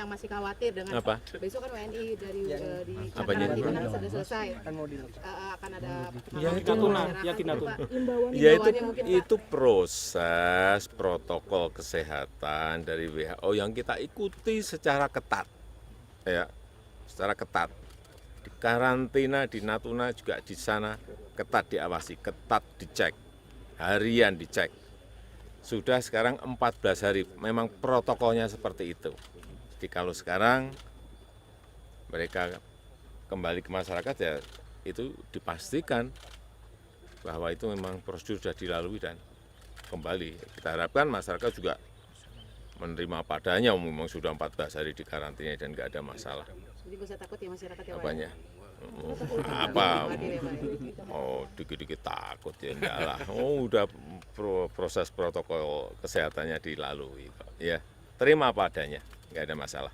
yang masih khawatir dengan Apa? besok kan WNI dari di Apanya? karantina kan sudah selesai. Akan ada Ya, itu Ya itu proses protokol kesehatan dari WHO yang kita ikuti secara ketat, ya, secara ketat. Di karantina di Natuna juga di sana ketat diawasi, ketat dicek, harian dicek. Sudah sekarang 14 hari, memang protokolnya seperti itu. Jadi kalau sekarang mereka kembali ke masyarakat ya itu dipastikan bahwa itu memang prosedur sudah dilalui dan kembali. Kita harapkan masyarakat juga menerima padanya, memang sudah 14 hari di karantina dan nggak ada masalah. Jadi nggak usah takut ya masyarakat ya Pak? Apanya? Apa? Oh, dikit-dikit takut ya enggak lah. Oh, udah proses protokol kesehatannya dilalui kok. Ya, terima apa adanya, nggak ada masalah.